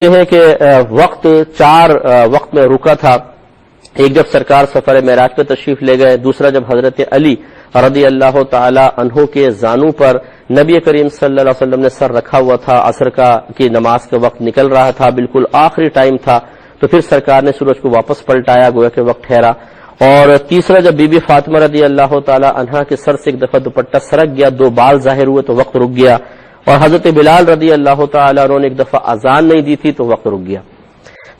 یہ ہے کہ وقت چار وقت میں رکا تھا. ایک جب سرکار سفر معراج پہ تشریف لے گئے، دوسرا جب حضرت علی رضی اللہ تعالی عنہ کے زانوں پر نبی کریم صلی اللہ علیہ وسلم نے سر رکھا ہوا تھا، عصر کی نماز کا وقت نکل رہا تھا، بالکل آخری ٹائم تھا، تو پھر سرکار نے سورج کو واپس پلٹایا، گویا کہ وقت ٹھہرا. اور تیسرا جب بی بی فاطمہ رضی اللہ تعالی عنہا کے سر سے ایک دفعہ دوپٹہ سرک گیا، دو بال ظاہر ہوئے تو وقت رک گیا. اور حضرت بلال رضی اللہ تعالی عنہ نے ایک دفعہ اذان نہیں دی تھی تو وقت رک گیا.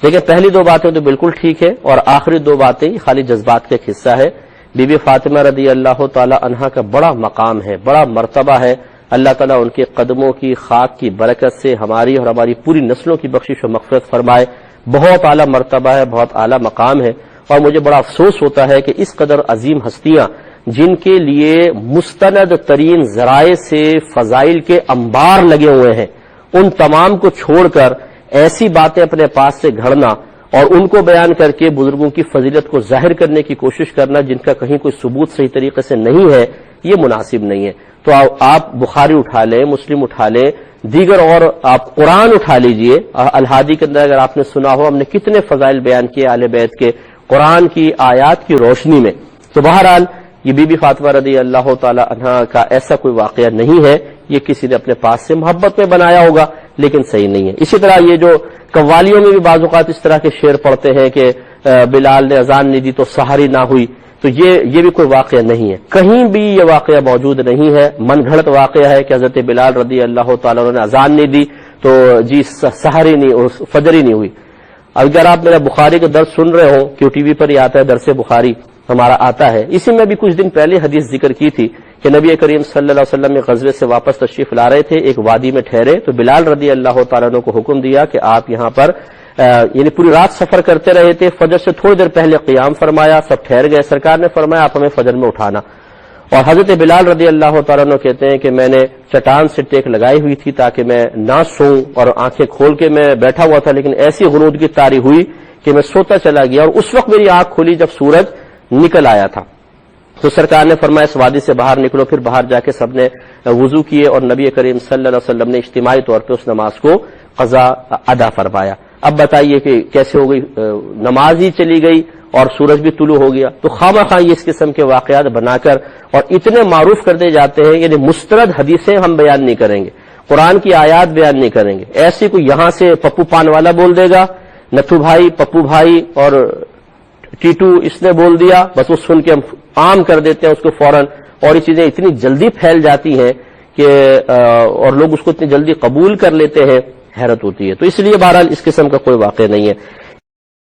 لیکن پہلی دو باتیں تو بالکل ٹھیک ہے، اور آخری دو باتیں خالی جذبات کا ایک حصہ ہے. بی بی فاطمہ رضی اللہ تعالی عنہا کا بڑا مقام ہے، بڑا مرتبہ ہے. اللہ تعالیٰ ان کے قدموں کی خاک کی برکت سے ہماری اور ہماری پوری نسلوں کی بخشش و مغفرت فرمائے. بہت اعلیٰ مرتبہ ہے، بہت اعلیٰ مقام ہے. اور مجھے بڑا افسوس ہوتا ہے کہ اس قدر عظیم ہستیاں جن کے لیے مستند ترین ذرائع سے فضائل کے انبار لگے ہوئے ہیں، ان تمام کو چھوڑ کر ایسی باتیں اپنے پاس سے گھڑنا اور ان کو بیان کر کے بزرگوں کی فضیلت کو ظاہر کرنے کی کوشش کرنا جن کا کہیں کوئی ثبوت صحیح طریقے سے نہیں ہے، یہ مناسب نہیں ہے. تو آپ بخاری اٹھا لیں، مسلم اٹھا لیں، دیگر اور آپ قرآن اٹھا لیجئے. الہادی کے اندر اگر آپ نے سنا ہو، ہم نے کتنے فضائل بیان کیے اہل بیت کے قرآن کی آیات کی روشنی میں. تو بہرحال یہ بی بی فاطمہ رضی اللہ تعالی عنہا کا ایسا کوئی واقعہ نہیں ہے، یہ کسی نے اپنے پاس سے محبت میں بنایا ہوگا لیکن صحیح نہیں ہے. اسی طرح یہ جو قوالیوں میں بھی بعض اوقات اس طرح کے شعر پڑھتے ہیں کہ بلال نے اذان نہیں دی تو سحری نہ ہوئی، تو یہ بھی کوئی واقعہ نہیں ہے. کہیں بھی یہ واقعہ موجود نہیں ہے. من گھڑت واقعہ ہے کہ حضرت بلال رضی اللہ تعالیٰ عنہ نے اذان نہیں دی تو جی سحری نہیں اور فجری نہیں ہوئی. اگر آپ میرا بخاری کا درس سن رہے ہو، کیوں ٹی وی پر ہی آتا ہے درس بخاری ہمارا آتا ہے، اسی میں بھی کچھ دن پہلے حدیث ذکر کی تھی کہ نبی کریم صلی اللہ علیہ وسلم غزوے سے واپس تشریف لا رہے تھے، ایک وادی میں ٹھہرے تو بلال رضی اللہ تعالیٰ عنہ کو حکم دیا کہ آپ یہاں پر یعنی پوری رات سفر کرتے رہے تھے، فجر سے تھوڑی دیر پہلے قیام فرمایا، سب ٹھہر گئے. سرکار نے فرمایا آپ ہمیں فجر میں اٹھانا. اور حضرت بلال رضی اللہ تعالیٰ عنہ کہتے ہیں کہ میں نے چٹان سے ٹیک لگائی ہوئی تھی تاکہ میں نہ سوؤں، اور آنکھیں کھول کے میں بیٹھا ہوا تھا، لیکن ایسی غنودگی طاری ہوئی کہ میں سوتا چلا گیا، اور اس وقت میری آنکھ کھلی جب سورج نکل آیا تھا. تو سرکار نے فرمایا اس وادی سے باہر نکلو. پھر باہر جا کے سب نے وضو کیے اور نبی کریم صلی اللہ علیہ وسلم نے اجتماعی طور پہ اس نماز کو قضا ادا فرمایا. اب بتائیے کہ کیسے ہو گئی، نماز ہی چلی گئی اور سورج بھی طلوع ہو گیا. تو خواہ مخواہ یہ اس قسم کے واقعات بنا کر اور اتنے معروف کر دے جاتے ہیں، یعنی مستند حدیثیں ہم بیان نہیں کریں گے، قرآن کی آیات بیان نہیں کریں گے. ایسی کوئی یہاں سے پپو پان والا بول دے گا، نتھو بھائی، پپو بھائی اور ٹیٹو اس نے بول دیا، بس وہ سن کے ہم عام کر دیتے ہیں اس کو فوراً، اور یہ چیزیں اتنی جلدی پھیل جاتی ہیں کہ اور لوگ اس کو اتنی جلدی قبول کر لیتے ہیں، حیرت ہوتی ہے. تو اس لیے بہرحال اس قسم کا کوئی واقعہ نہیں ہے.